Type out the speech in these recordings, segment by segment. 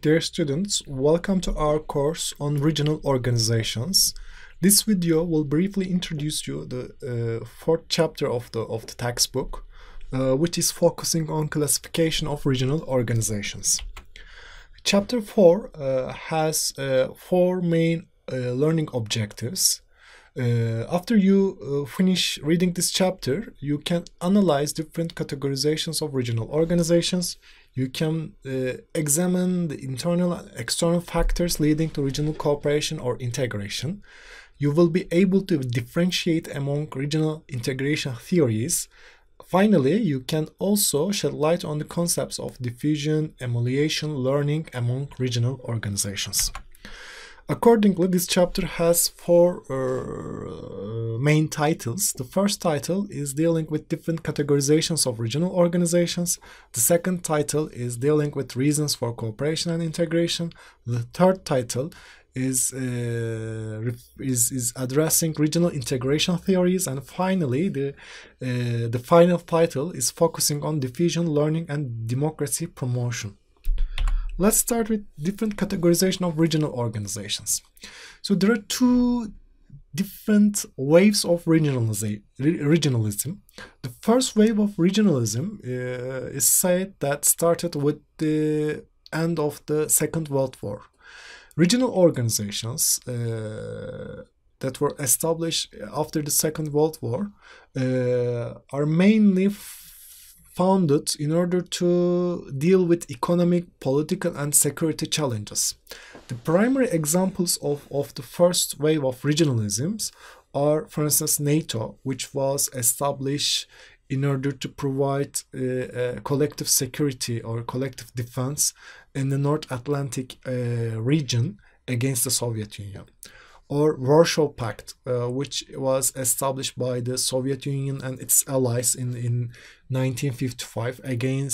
Dear students, welcome to our course on regional organizations. This video will briefly introduce you the fourth chapter of the textbook, which is focusing on classification of regional organizations. Chapter 4 has four main learning objectives. After you finish reading this chapter, you can analyze different categorizations of regional organizations. You can examine the internal and external factors leading to regional cooperation or integration. You will be able to differentiate among regional integration theories. Finally, you can also shed light on the concepts of diffusion, emulation, learning among regional organizations. Accordingly, this chapter has four main titles. The first title is dealing with different categorizations of regional organizations. The second title is dealing with reasons for cooperation and integration. The third title is addressing regional integration theories, and finally, the final title is focusing on diffusion, learning, and democracy promotion. Let's start with different categorization of regional organizations. So there are two different waves of regionalism. The first wave of regionalism is said that started with the end of the Second World War. Regional organizations that were established after the Second World War are mainly founded in order to deal with economic, political, and security challenges. The primary examples of the first wave of regionalisms are, for instance, NATO, which was established in order to provide collective security or collective defense in the North Atlantic region against the Soviet Union. Or Warsaw Pact, which was established by the Soviet Union and its allies in 1955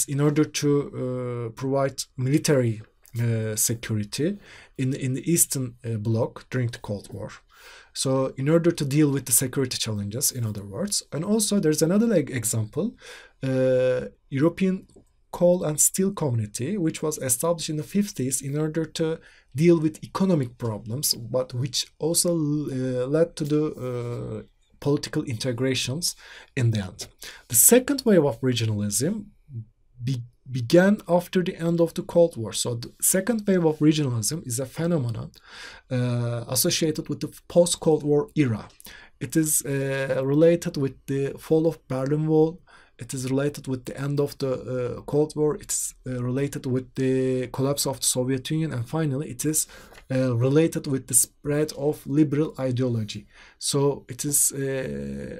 in order to provide military security in the Eastern Bloc during the Cold War. So in order to deal with the security challenges, in other words. And also there's another example, European Coal and Steel Community, which was established in the 50s in order to deal with economic problems, but which also led to the political integrations in the end. The second wave of regionalism began after the end of the Cold War. So the second wave of regionalism is a phenomenon associated with the post-Cold War era. It is related with the fall of Berlin Wall. It is related with the end of the Cold War. It's related with the collapse of the Soviet Union. And finally, it is related with the spread of liberal ideology. So it is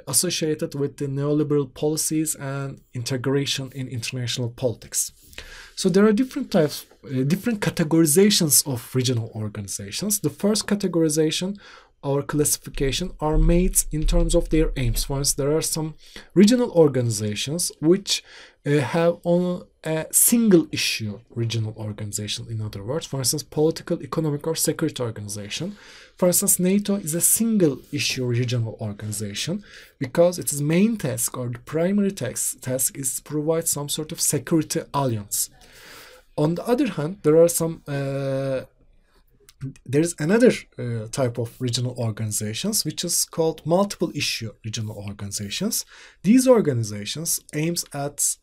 associated with the neoliberal policies and integration in international politics. So there are different types, different categorizations of regional organizations. The first categorization or classification are made in terms of their aims. For instance, there are some regional organizations which have only a single issue regional organization, in other words. For instance, political, economic, or security organization. For instance, NATO is a single issue regional organization because its main task or the primary task is to provide some sort of security alliance. On the other hand, there are some there's another type of regional organizations which is called multiple issue regional organizations. These organizations aims at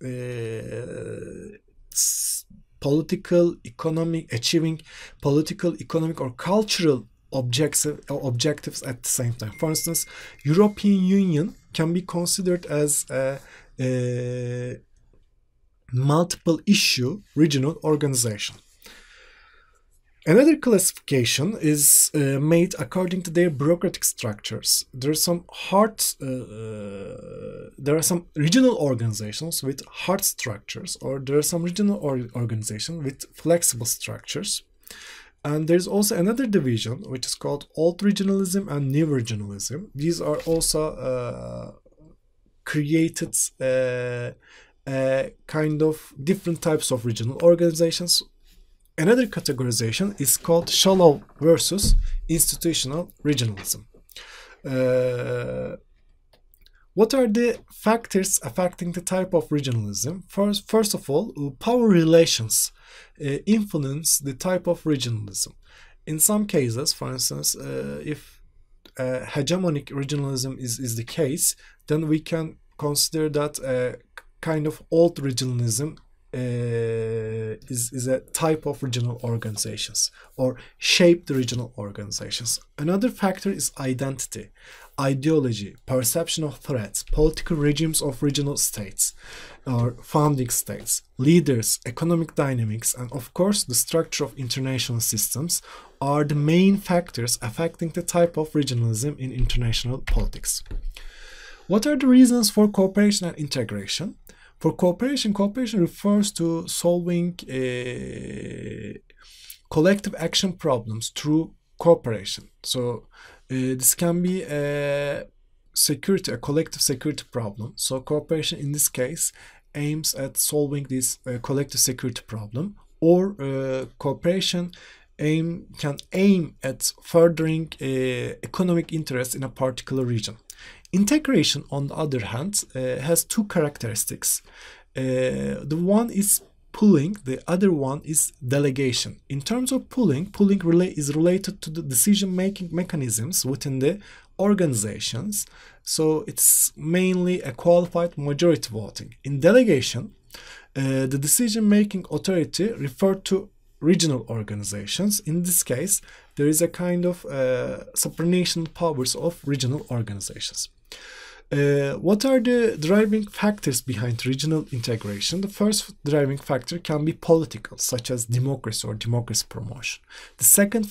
achieving political, economic, or cultural objectives at the same time. For instance, European Union can be considered as a multiple issue regional organization. Another classification is made according to their bureaucratic structures. There are some regional organizations with hard structures, or there are some regional organizations with flexible structures. And there's also another division which is called old regionalism and new regionalism. These are also created kind of different types of regional organizations. Another categorization is called shallow versus institutional regionalism. What are the factors affecting the type of regionalism? First of all, power relations influence the type of regionalism. In some cases, for instance, if hegemonic regionalism is the case, then we can consider that kind of old regionalism is a type of regional organizations or shaped regional organizations. Another factor is identity, ideology, perception of threats, political regimes of regional states or founding states, leaders, economic dynamics, and of course the structure of international systems are the main factors affecting the type of regionalism in international politics. What are the reasons for cooperation and integration? For cooperation, cooperation refers to solving collective action problems through cooperation. So this can be a collective security problem. So cooperation in this case aims at solving this collective security problem, or cooperation can aim at furthering economic interest in a particular region. Integration, on the other hand, has two characteristics. The one is pooling, the other one is delegation. In terms of pooling is related to the decision-making mechanisms within the organizations. So it's mainly a qualified majority voting. In delegation, the decision-making authority referred to regional organizations. In this case, there is a kind of supranational powers of regional organizations. What are the driving factors behind regional integration? The first driving factor can be political, such as democracy or democracy promotion. The second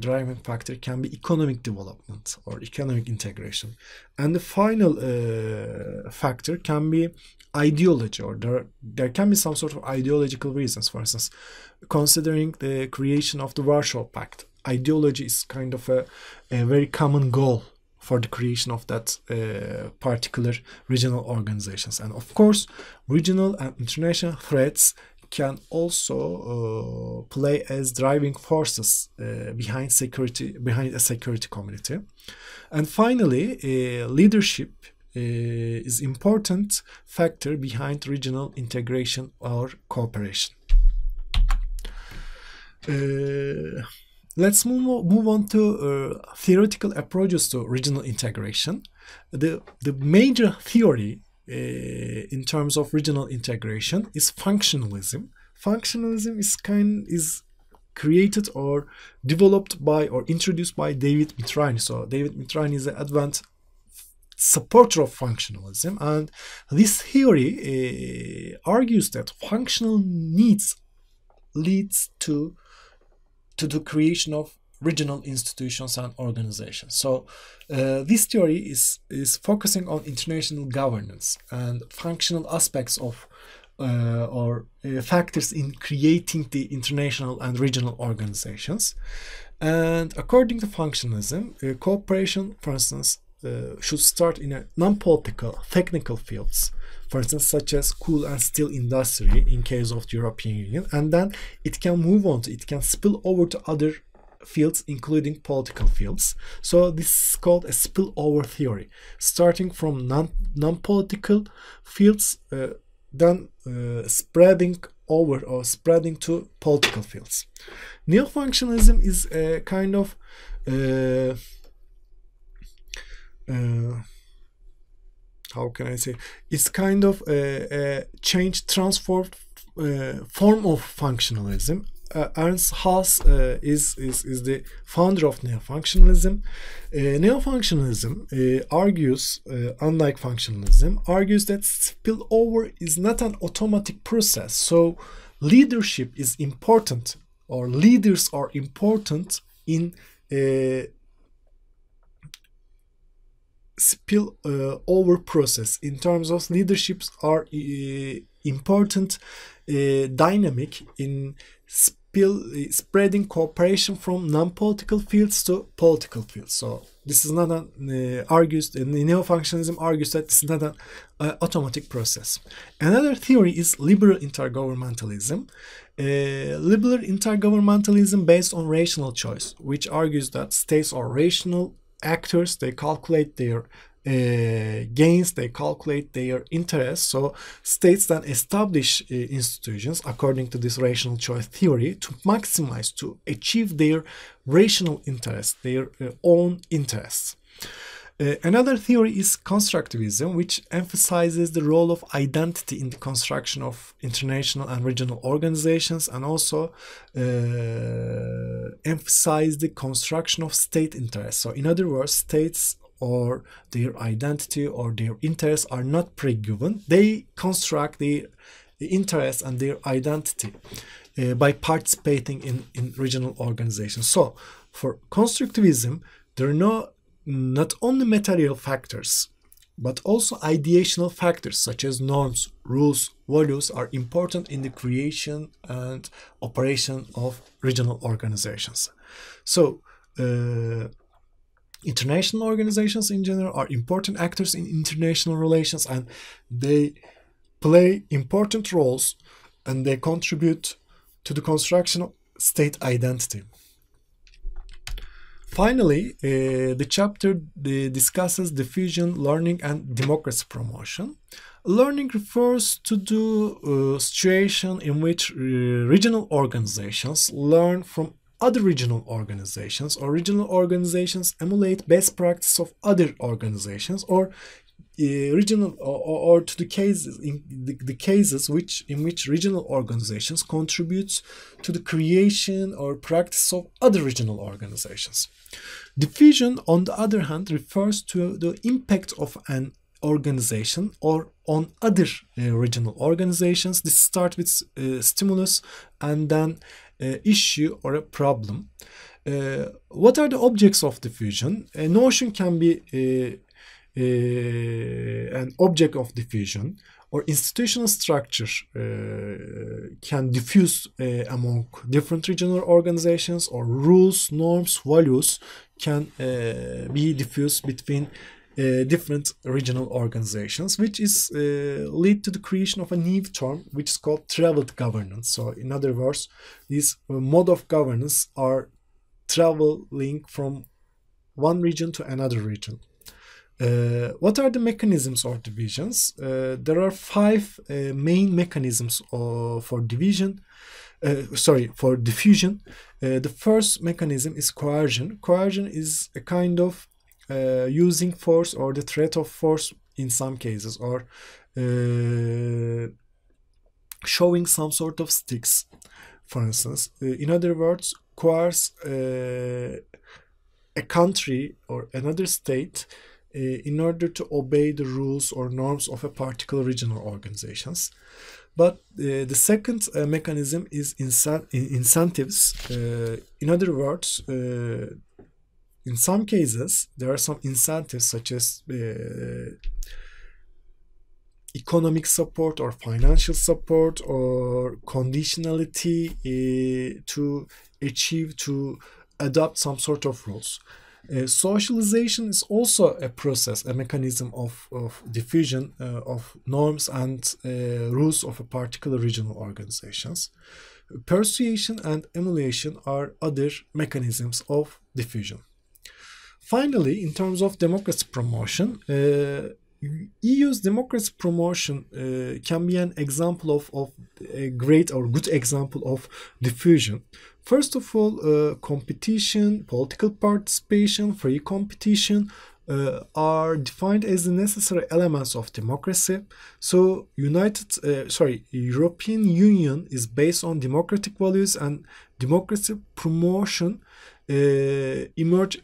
driving factor can be economic development or economic integration. And the final factor can be ideology, or there can be some sort of ideological reasons. For instance, considering the creation of the Warsaw Pact, ideology is kind of a very common goal for the creation of that particular regional organizations. And of course, regional and international threats can also play as driving forces behind a security community. And finally, leadership is important factor behind regional integration or cooperation. Let's move on to theoretical approaches to regional integration. The major theory in terms of regional integration is functionalism. Functionalism is created or developed by or introduced by David Mitrani. So David Mitrani is an advanced supporter of functionalism, and this theory argues that functional needs leads to the creation of regional institutions and organizations. So this theory is focusing on international governance and functional aspects of or factors in creating the international and regional organizations. And according to functionalism, cooperation, for instance, should start in a non-political, technical fields, for instance, such as coal and steel industry in case of the European Union, and then it can spill over to other fields, including political fields. So this is called a spillover theory, starting from non-political fields, then spreading over or spreading to political fields. Neo-functionalism is a kind of how can I say? It's kind of a transformed form of functionalism. Ernst Haas is the founder of neo-functionalism. Neo-functionalism argues, unlike functionalism, argues that spillover is not an automatic process. So leadership is important, or leaders are important in spill over process. In terms of leaderships are important dynamic in spreading cooperation from non-political fields to political fields. So this is not an argues, neo-functionalism argues that this is not an automatic process. Another theory is liberal intergovernmentalism. Liberal intergovernmentalism based on rational choice, which argues that states are rational actors. They calculate their gains, they calculate their interest. So states then establish institutions according to this rational choice theory to maximize, to achieve their rational interests, their own interests. Another theory is constructivism, which emphasizes the role of identity in the construction of international and regional organizations, and also emphasize the construction of state interests. So in other words, states or their identity or their interests are not pre-given. They construct their interests and their identity by participating in regional organizations. So for constructivism, there are not only material factors, but also ideational factors such as norms, rules, values are important in the creation and operation of regional organizations. So international organizations in general are important actors in international relations, and they play important roles and they contribute to the construction of state identity. Finally, the chapter discusses diffusion, learning, and democracy promotion. Learning refers to the situation in which regional organizations learn from other regional organizations, or regional organizations emulate best practice of other organizations, or regional or to the cases in which regional organizations contribute to the creation or practice of other regional organizations. Diffusion, on the other hand, refers to the impact of an organization or on other regional organizations. This starts with stimulus and then issue or a problem. What are the objects of diffusion? A notion can be an object of diffusion, or institutional structure can diffuse among different regional organizations, or rules, norms, values can be diffused between different regional organizations, which is lead to the creation of a new term which is called traveled governance. So in other words, this mode of governance are traveling from one region to another region. What are the mechanisms of divisions? There are 5 main mechanisms for diffusion. The first mechanism is coercion. Coercion is a kind of using force or the threat of force in some cases, or showing some sort of sticks, for instance. In other words, coerce a country or another state in order to obey the rules or norms of a particular regional organizations. But the second mechanism is incentives. In other words, in some cases, there are some incentives such as economic support or financial support or conditionality to adopt some sort of rules. Socialization is also a process, a mechanism of diffusion of norms and rules of a particular regional organizations. Persuasion and emulation are other mechanisms of diffusion. Finally, in terms of democracy promotion, EU's democracy promotion can be an example of a great or good example of diffusion. First of all, competition, political participation, free competition are defined as the necessary elements of democracy. So European Union is based on democratic values, and democracy promotion emerged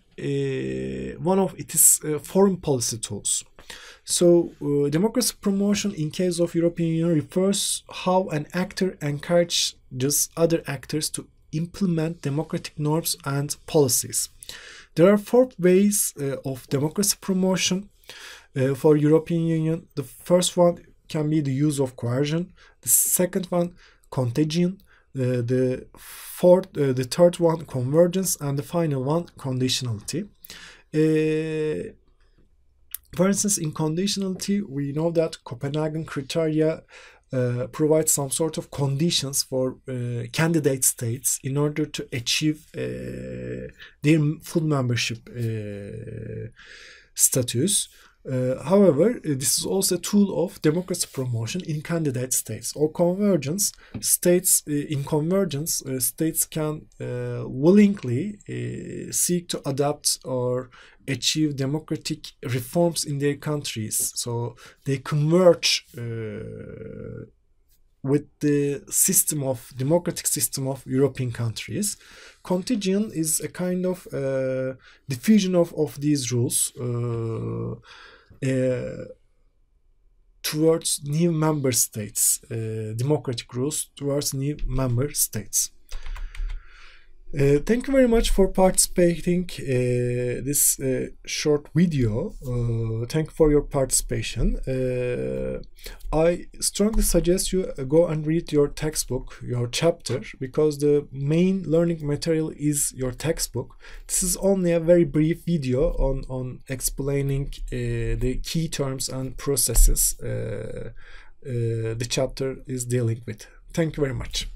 one of its foreign policy tools. So democracy promotion in case of European Union refers how an actor encourages other actors to implement democratic norms and policies. There are 4 ways of democracy promotion for European Union. The first one can be the use of coercion. The second one, contagion. The third one, convergence, and the final one, conditionality. For instance, in conditionality, we know that Copenhagen criteria provide some sort of conditions for candidate states in order to achieve their full membership status. However, this is also a tool of democracy promotion in candidate states or convergence states. In convergence, states can willingly seek to adopt or achieve democratic reforms in their countries. So they converge with the democratic system of European countries. Contagion is a kind of diffusion of these rules towards new member states, democratic rules towards new member states. Thank you very much for participating this short video. Thank you for your participation. I strongly suggest you go and read your textbook, your chapter, because the main learning material is your textbook. This is only a very brief video on explaining the key terms and processes the chapter is dealing with. Thank you very much.